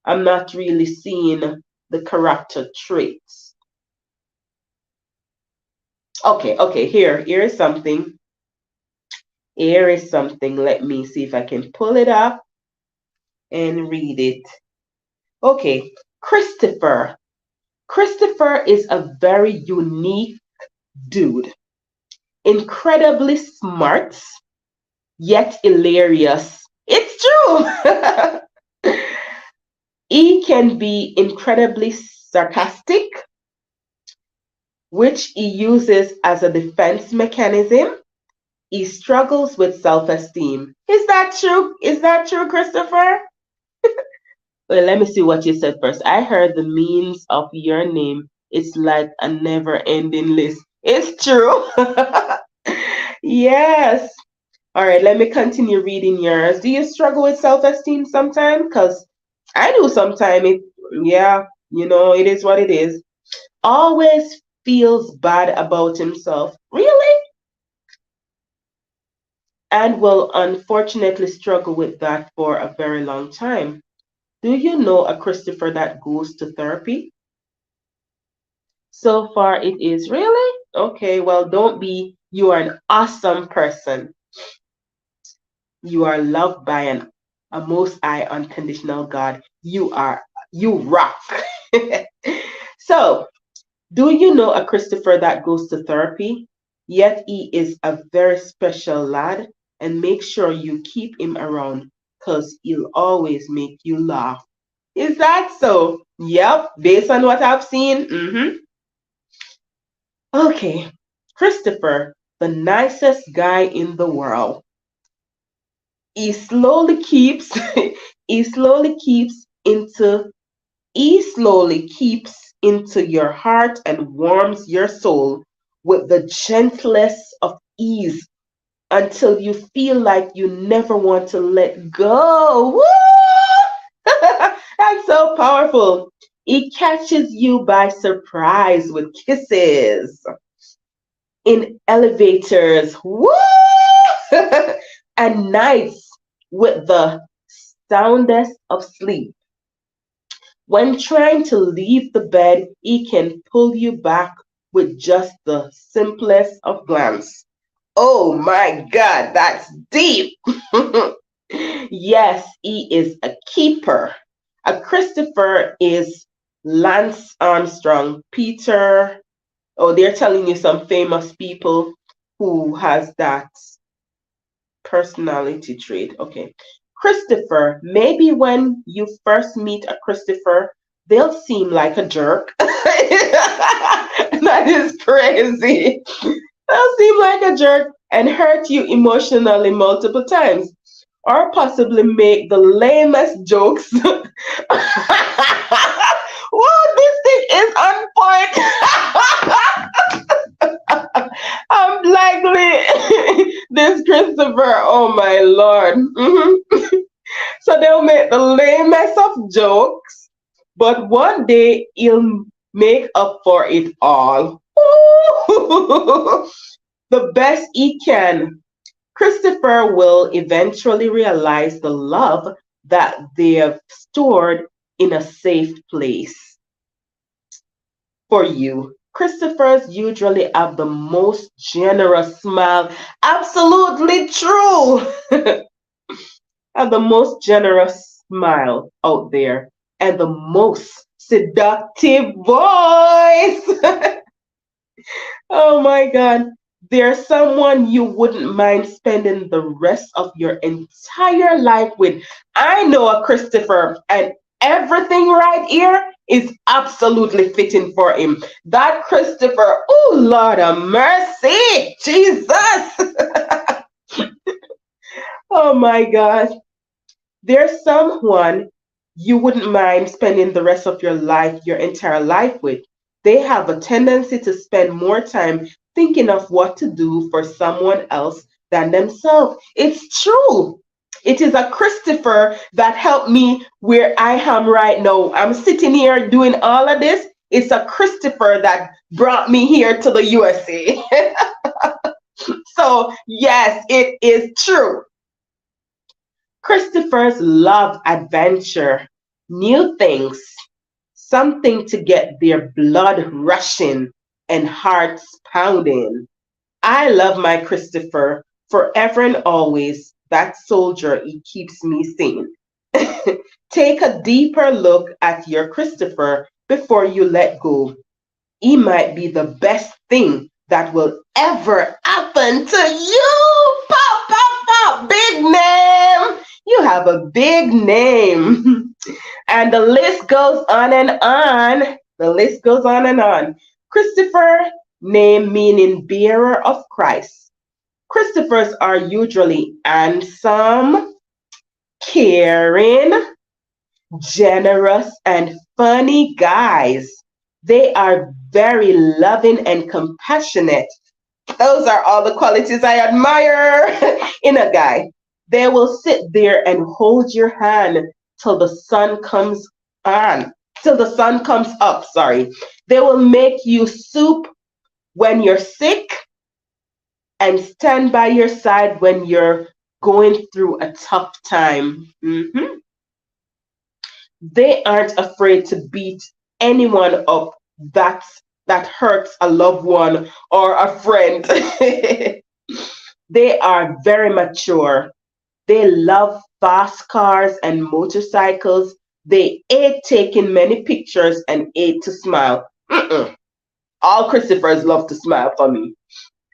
I'm not really seeing the character traits. Okay, okay, here is something. Here is something. Let me see if I can pull it up and read it. Okay, Christopher. Christopher is a very unique dude. Incredibly smart, yet hilarious. It's true. He can be incredibly sarcastic, which he uses as a defense mechanism. He struggles with self esteem. Is that true? Is that true, Christopher? Well, let me see what you said first. I heard the means of your name. It's like a never ending list. It's true. Yes. All right, let me continue reading yours. Do you struggle with self esteem sometimes? Because I do sometimes. Yeah, it is what it is. Always feels bad about himself. Really? And will unfortunately struggle with that for a very long time. Do you know a Christopher that goes to therapy? So far, it is really? Okay, well, don't be. You are an awesome person. You are loved by a most high unconditional God. You rock. So, do you know a Christopher that goes to therapy? Yet he is a very special lad, and make sure you keep him around because he'll always make you laugh. Is that so? Yep, based on what I've seen. Okay, Christopher, the nicest guy in the world. He slowly keeps he slowly keeps into he slowly keeps into your heart and warms your soul with the gentlest of ease until you feel like you never want to let go. Woo! That's so powerful. He catches you by surprise with kisses in elevators. Woo! And nights with the soundest of sleep. When trying to leave the bed, he can pull you back with just the simplest of glance. Oh my God, that's deep. Yes, he is a keeper. A Christopher is Lance Armstrong, Peter. Oh, they're telling you some famous people who has that personality trait. Okay. Christopher, maybe when you first meet a Christopher, they'll seem like a jerk. That is crazy. They'll seem like a jerk and hurt you emotionally multiple times, or possibly make the lamest jokes. Whoa, this thing is on point. I'm likely this Christopher. Oh my Lord. So they'll make the lamest of jokes, but one day he'll make up for it all. The best he can. Christopher will eventually realize the love that they have stored in a safe place for you. Christophers usually have the most generous smile. Absolutely true. Have the most generous smile out there and the most seductive voice. Oh my God. There's someone you wouldn't mind spending the rest of your entire life with. I know a Christopher, and everything right here is absolutely fitting for him. That Christopher, oh Lord of mercy, Jesus. Oh my God. There's someone you wouldn't mind spending the rest of your life, your entire life with. They have a tendency to spend more time thinking of what to do for someone else than themselves. It's true. It is a Christopher that helped me where I am right now. I'm sitting here doing all of this. It's a Christopher that brought me here to the USA. So, yes, it is true. Christophers love adventure, new things, something to get their blood rushing and hearts pounding. I love my Christopher forever and always. That soldier, he keeps me sane. Take a deeper look at your Christopher before you let go. He might be the best thing that will ever happen to you. Pop, pop, pop, big name. You have a big name. And the list goes on and on. The list goes on and on. Christopher, name meaning bearer of Christ. Christophers are usually handsome, caring, generous, and funny guys. They are very loving and compassionate. Those are all the qualities I admire in a guy. They will sit there and hold your hand till the sun comes on, till the sun comes up, sorry. They will make you soup when you're sick and stand by your side when you're going through a tough time. They aren't afraid to beat anyone up that that hurts a loved one or a friend. They are very mature. They love fast cars and motorcycles. They hate taking many pictures and hate to smile. Mm-mm. All Christophers love to smile for me.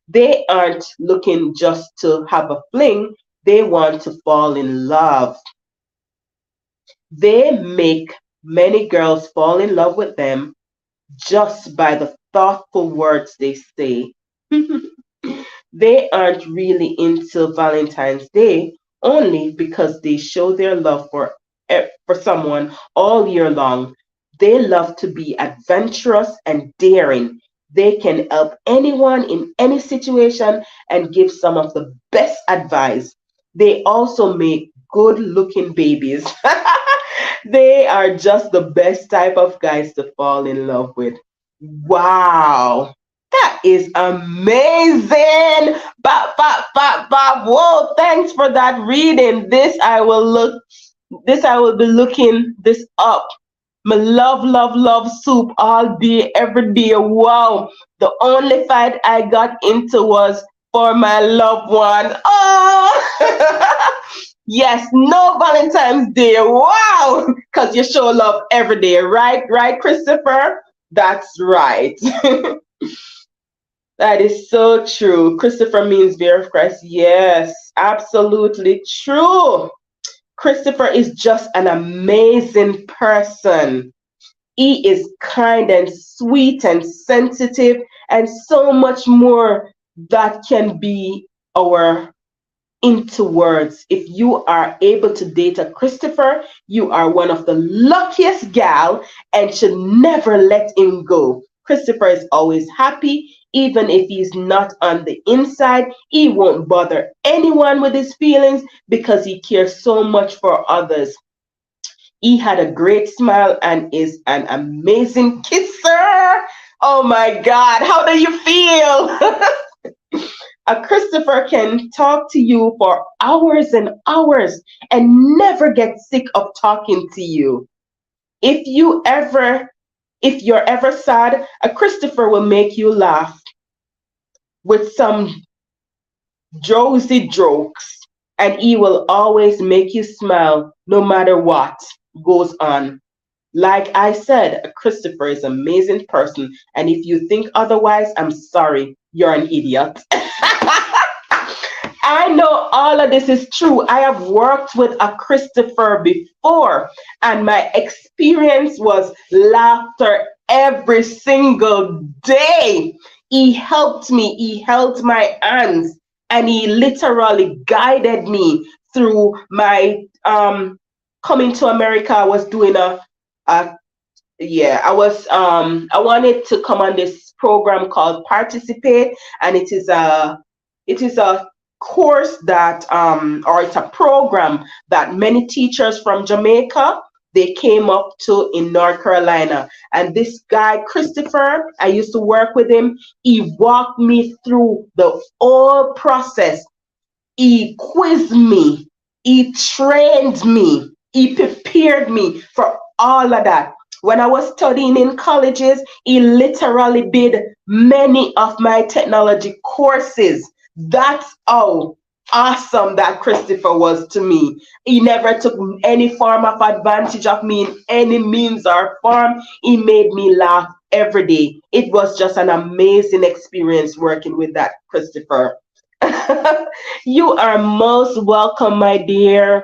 They aren't looking just to have a fling. They want to fall in love. They make many girls fall in love with them just by the thoughtful words they say. They aren't really into Valentine's Day only because they show their love for someone all year long. They love to be adventurous and daring. They can help anyone in any situation and give some of the best advice. They also make good looking babies. They are just the best type of guys to fall in love with. Wow. That is amazing. Bob, Bob, Bob, Bob. Whoa, thanks for that reading. This I will be looking this up. My love, love, love soup all day, every day. Wow. The only fight I got into was for my loved one. Oh, yes, no Valentine's Day. Wow. Because you show love every day, right? Right, Christopher? That's right. That is so true. Christopher means bear of Christ. Yes, absolutely true. Christopher is just an amazing person. He is kind and sweet and sensitive and so much more that can be our into words. If you are able to date a Christopher, you are one of the luckiest gal and should never let him go. Christopher is always happy, even if he's not on the inside. He won't bother anyone with his feelings because he cares so much for others. He had a great smile and is an amazing kisser. Oh my God, how do you feel? A Christopher can talk to you for hours and hours and never get sick of talking to you. If you ever, if you're ever sad, a Christopher will make you laugh with some drowsy jokes, and he will always make you smile no matter what goes on. Like I said, a Christopher is an amazing person, and if you think otherwise, I'm sorry, you're an idiot. I know all of this is true. I have worked with a Christopher before, and my experience was laughter every single day. He helped me, he held my hands, and he literally guided me through my coming to America. I was doing a yeah, I wanted to come on this program called Participate, and it is a course that or it's a program that many teachers from Jamaica they came up to in North Carolina. And this guy Christopher, I used to work with him. He walked me through the whole process. He quizzed me, he trained me, he prepared me for all of that. When I was studying in colleges, he literally did many of my technology courses. That's how awesome that Christopher was to me. He never took any form of advantage of me in any means or form. He made me laugh every day. It was just an amazing experience working with that Christopher. You are most welcome, my dear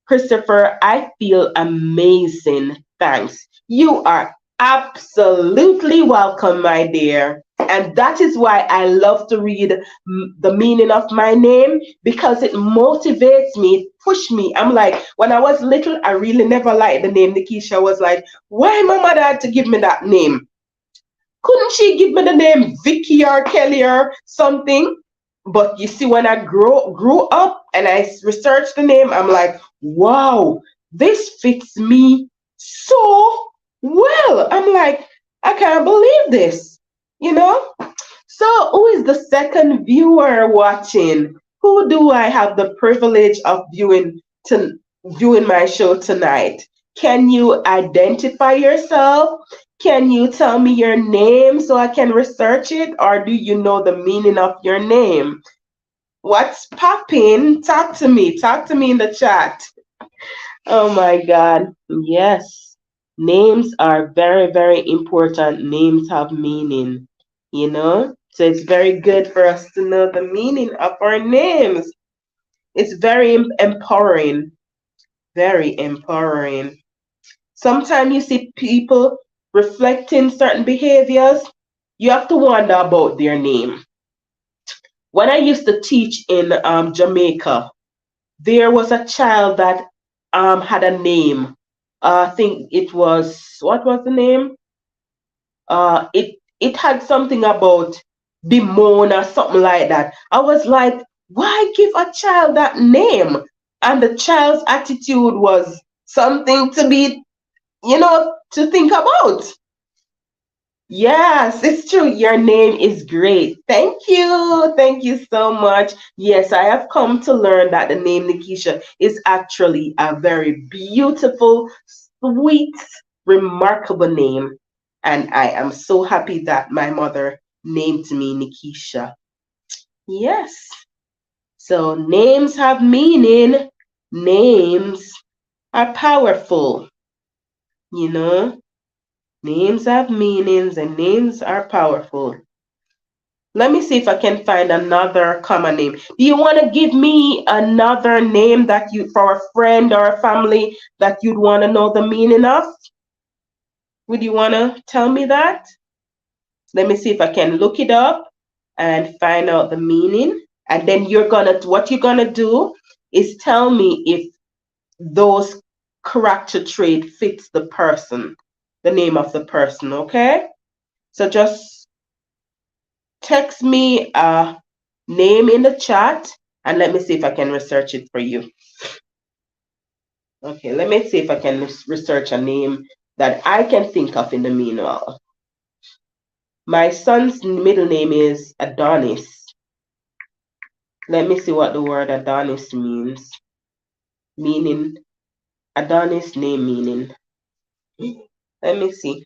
Christopher. I feel amazing. Thanks. You are absolutely welcome, my dear. And that is why I love to read the meaning of my name because it motivates me, it pushes me. I'm like, when I was little, I really never liked the name Nikisha. I was like, why my mother had to give me that name? Couldn't she give me the name Vicky or Kelly or something? But you see, when I grew up and I researched the name, I'm like, wow, this fits me so well. I'm like, I can't believe this, you know? So, who is the second viewer watching? Who do I have the privilege of viewing my show tonight? Can you identify yourself? Can you tell me your name so I can research it? Or do you know the meaning of your name? What's popping? Talk to me. Talk to me in the chat. Oh my God. Yes. Names are very, very important. Names have meaning, you know? So it's very good for us to know the meaning of our names. It's very empowering. Very empowering. Sometimes you see people reflecting certain behaviors, you have to wonder about their name. When I used to teach in Jamaica, there was a child that had a name. I think it was, what was the name? It had something about Dimon or something like that. I was like, why give a child that name? And the child's attitude was something to be, to think about. Yes, it's true. Your name is great. Thank you. Thank you so much. Yes, I have come to learn that the name Nikisha is actually a very beautiful, sweet, remarkable name. And I am so happy that my mother named me Nikisha. Yes. So names have meaning. Names are powerful, you know. Names have meanings and names are powerful. Let me see if I can find another common name. Do you want to give me another name that you, for a friend or a family, that you'd want to know the meaning of? Would you want to tell me that? Let me see if I can look it up and find out the meaning. And then what you're gonna do is tell me if those character trait fits the person, the name of the person, okay? So just text me a name in the chat and let me see if I can research it for you. Okay, let me see if I can research a name that I can think of in the meanwhile. My son's middle name is Adonis. Let me see what the word Adonis means. Meaning, Adonis name meaning. Let me see.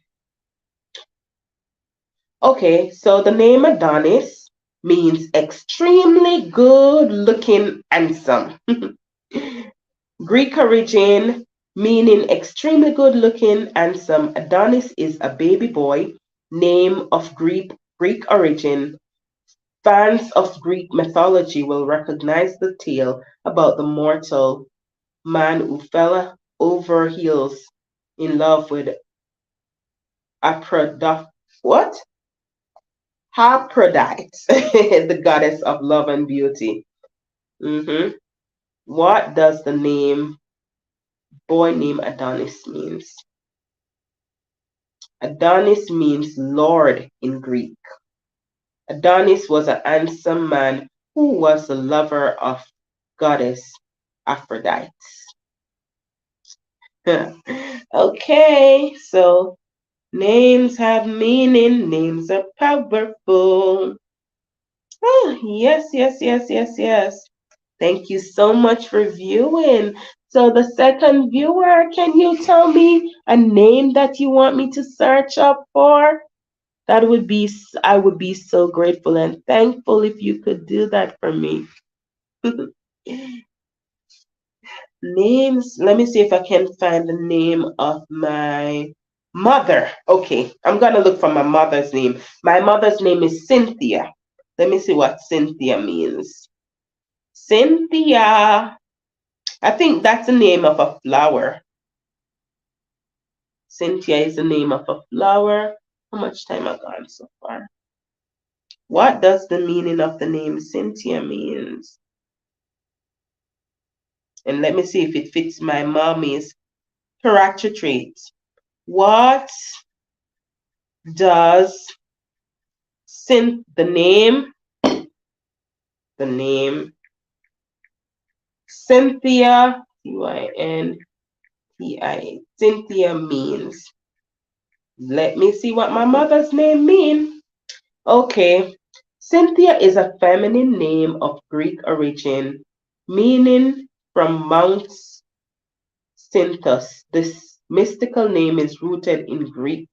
Okay, so the name Adonis means extremely good looking, handsome. Greek origin, meaning extremely good looking, handsome. Adonis is a baby boy, name of Greek origin. Fans of Greek mythology will recognize the tale about the mortal man who fell over heels in love with what? Aphrodite, the goddess of love and beauty. What does the boy named Adonis means? Adonis means Lord in Greek. Adonis was a handsome man Who was the lover of goddess Aphrodite? Okay, so names have meaning, names are powerful. Oh, yes, yes, yes, yes, yes. Thank you so much for viewing. So, the second viewer, can you tell me a name that you want me to search up for? That would be, I would be so grateful and thankful if you could do that for me. Names, let me see if I can find the name of my mother. Okay, I'm gonna look for my mother's name. My mother's name is Cynthia. Let me see what Cynthia means. Cynthia. I think that's the name of a flower. Cynthia is the name of a flower. How much time I gone so far? What does the meaning of the name Cynthia means? And let me see if it fits my mommy's character traits. What does the name Cynthia, Cynthia, Cynthia means? Let me see what my mother's name means. Okay, Cynthia is a feminine name of Greek origin, meaning from Mount Cynthus. This mystical name is rooted in Greek.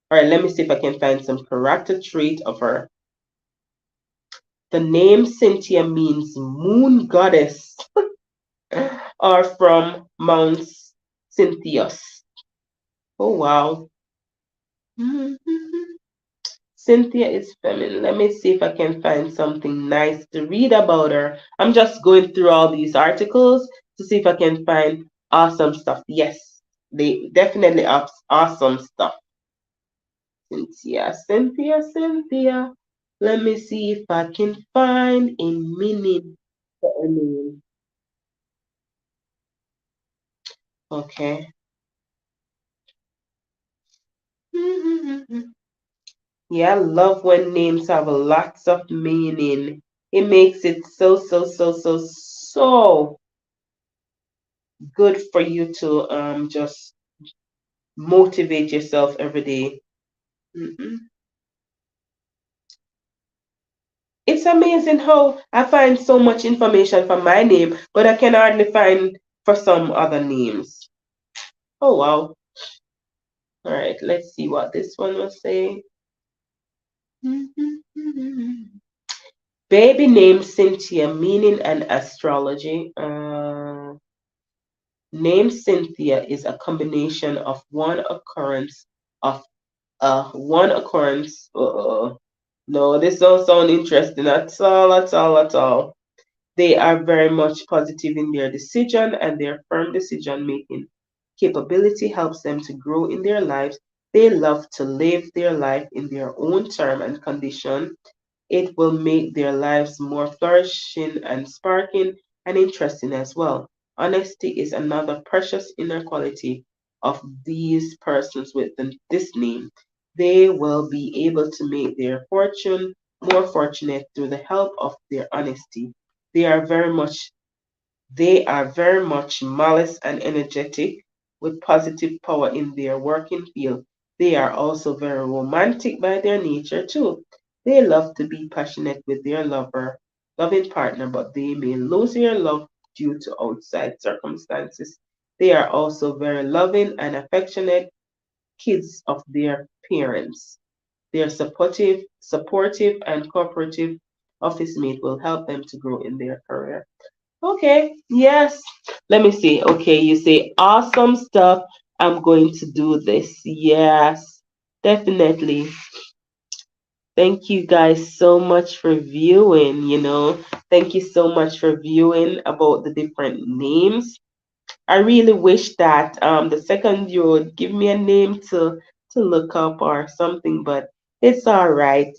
All right, let me see if I can find some character trait of her. The name Cynthia means moon goddess or from Mount Cynthius. Oh, wow. Cynthia is feminine. Let me see if I can find something nice to read about her. I'm just going through all these articles to see if I can find awesome stuff. Yes, they definitely have awesome stuff. Cynthia, Cynthia, Cynthia. Let me see if I can find a meaning for a name. Okay. Yeah, I love when names have lots of meaning. It makes it so, so, so, so, so good for you to just motivate yourself every day. Mhm. It's amazing how I find so much information for my name, but I can hardly find for some other names. Oh wow. All right, let's see what this one will say. Baby name Cynthia, meaning and astrology. Name Cynthia is a combination of one occurrence. No, this don't sound interesting at all, at all, at all. They are very much positive in their decision, and their firm decision making capability helps them to grow in their lives. They love to live their life in their own term and condition. It will make their lives more flourishing and sparking and interesting as well. Honesty is another precious inner quality of these persons with this name. They will be able to make their fortune more fortunate through the help of their honesty. They are very much they are very much malice and energetic with positive power in their working field. They are also very romantic by their nature too. They love to be passionate with their loving partner, but they may lose their love due to outside circumstances. They are also very loving and affectionate kids of their parents. Their supportive and cooperative office mate will help them to grow in their career. Okay, yes. Let me see. Okay, you say awesome stuff. I'm going to do this. Yes, definitely. Thank you guys so much for viewing. Thank you so much for viewing about the different names. I really wish that the second you would give me a name to look up or something, but it's all right.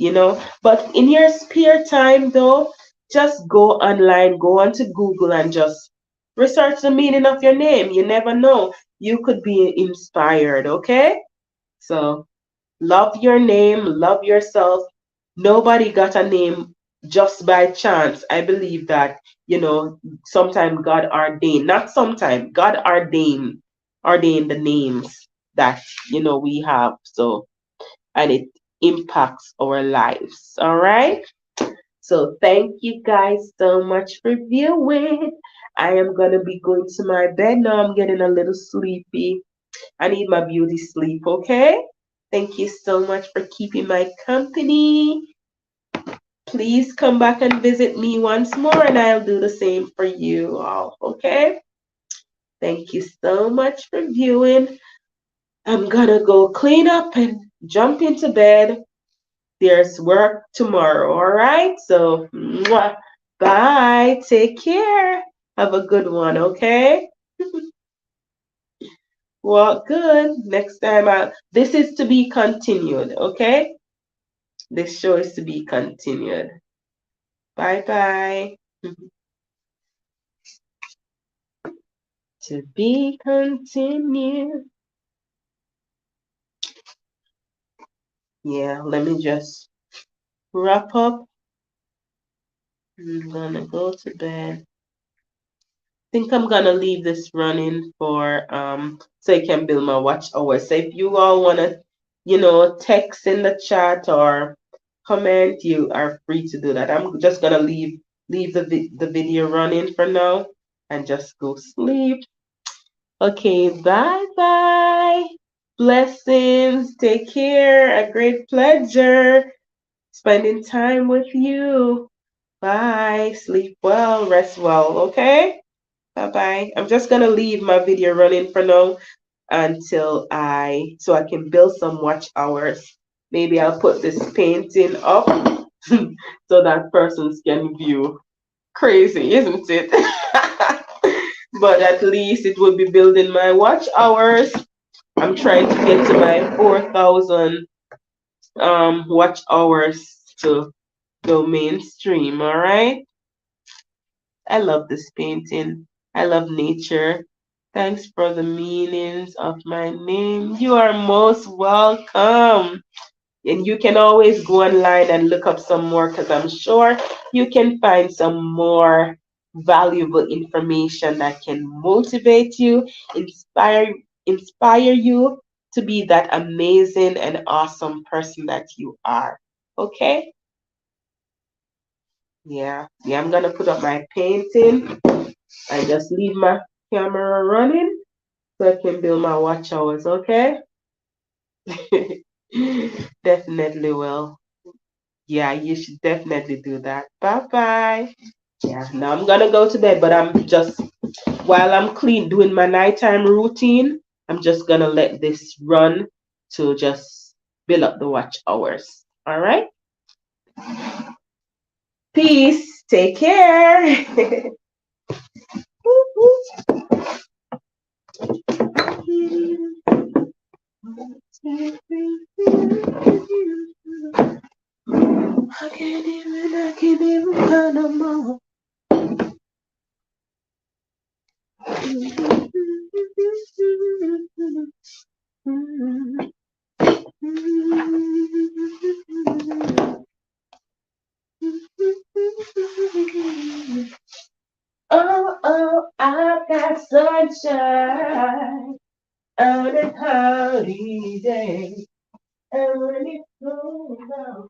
But in your spare time though, just go online, go onto Google and just research the meaning of your name. You never know. You could be inspired, okay? So love your name, love yourself. Nobody got a name just by chance. I believe that, sometime God ordained, not sometime, God ordained the names that, we have. So, and it impacts our lives. All right. So thank you guys so much for viewing. I am gonna be going to my bed now. I'm getting a little sleepy. I need my beauty sleep, okay? Thank you so much for keeping my company. Please come back and visit me once more, and I'll do the same for you all, okay? Thank you so much for viewing. I'm gonna go clean up and jump into bed. There's work tomorrow, all right? So, mwah, bye. Take care. Have a good one, okay? Well, good. Next time, this is to be continued, okay? This show is to be continued. Bye bye. To be continued. Yeah, let me just wrap up. I'm gonna go to bed. Think I'm gonna leave this running for so I can build my watch hours. So if you all wanna, text in the chat or comment, you are free to do that. I'm just gonna leave the video running for now and just go sleep. Okay, bye bye. Blessings. Take care. A great pleasure spending time with you. Bye. Sleep well, rest well, okay? Bye bye. I'm just gonna leave my video running for now so I can build some watch hours. Maybe I'll put this painting up so that persons can view. Crazy, isn't it? But at least it will be building my watch hours. I'm trying to get to my 4,000 watch hours to go mainstream, all right? I love this painting. I love nature. Thanks for the meanings of my name. You are most welcome. And you can always go online and look up some more because I'm sure you can find some more valuable information that can motivate you, inspire inspire you to be that amazing and awesome person that you are. Okay? Yeah. Yeah, I'm gonna put up my painting. I just leave my camera running so I can build my watch hours, okay? Definitely will. Yeah, you should definitely do that. Bye bye. Yeah, now I'm gonna go to bed, but while I'm doing my nighttime routine, I'm just gonna let this run to just build up the watch hours. All right? Peace. Take care. I can't even find no more. Oh, oh, I've got sunshine on a cloudy day. And when it goes down,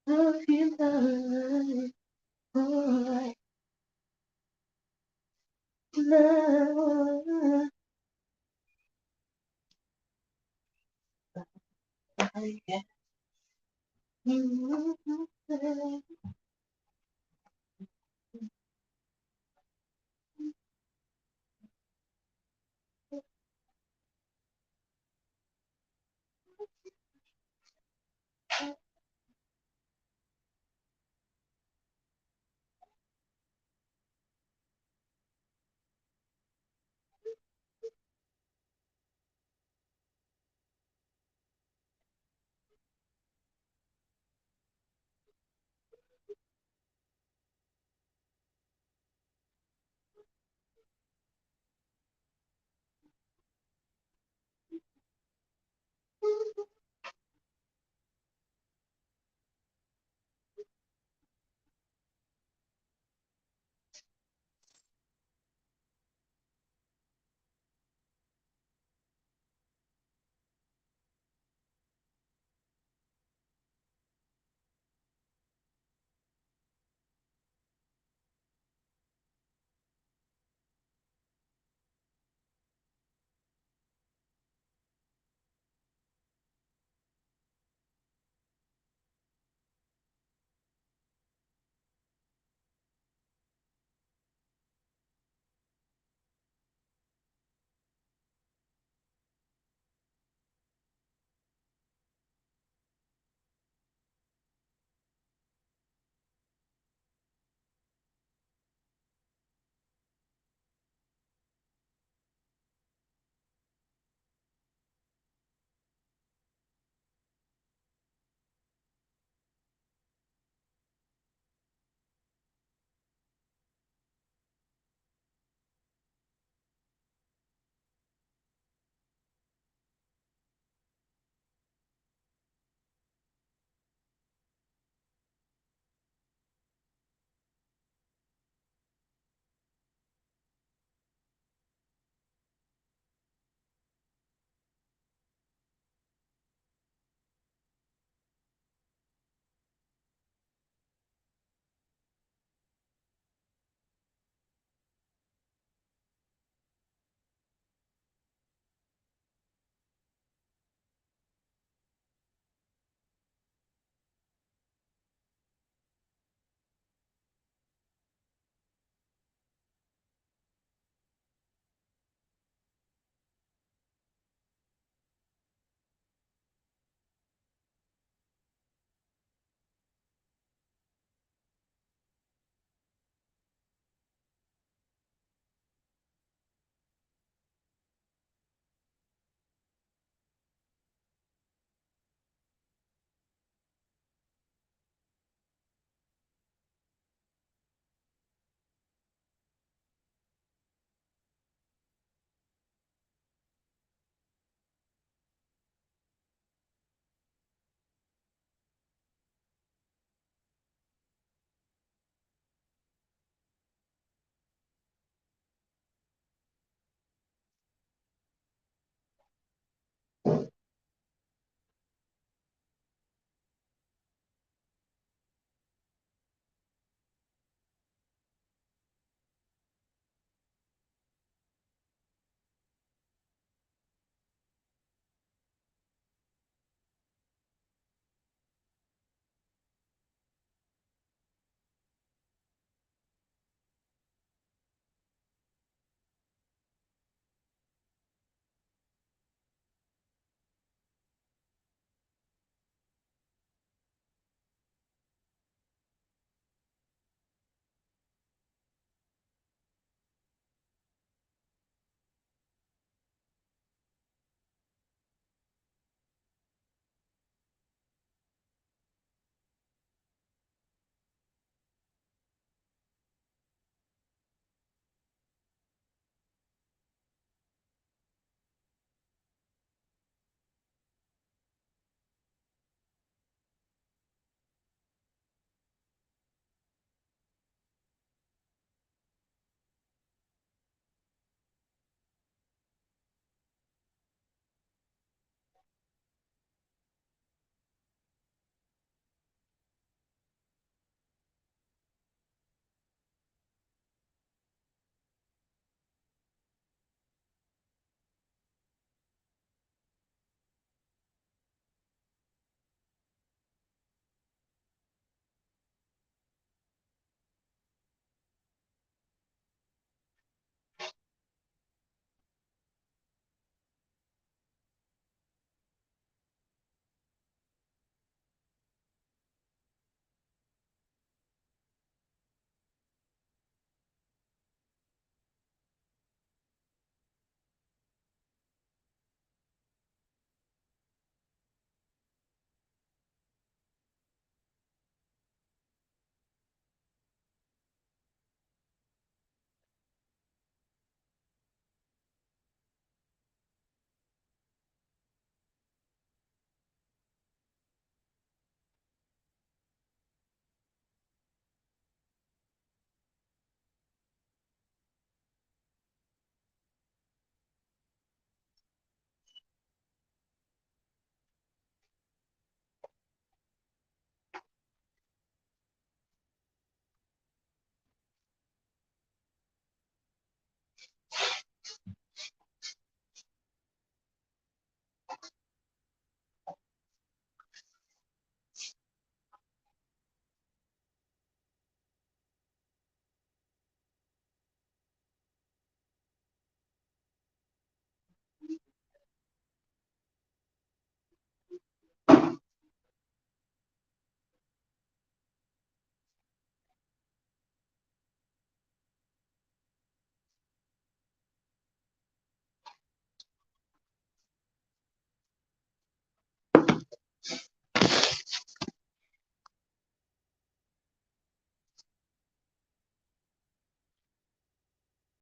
of your love, oh, love, I get you.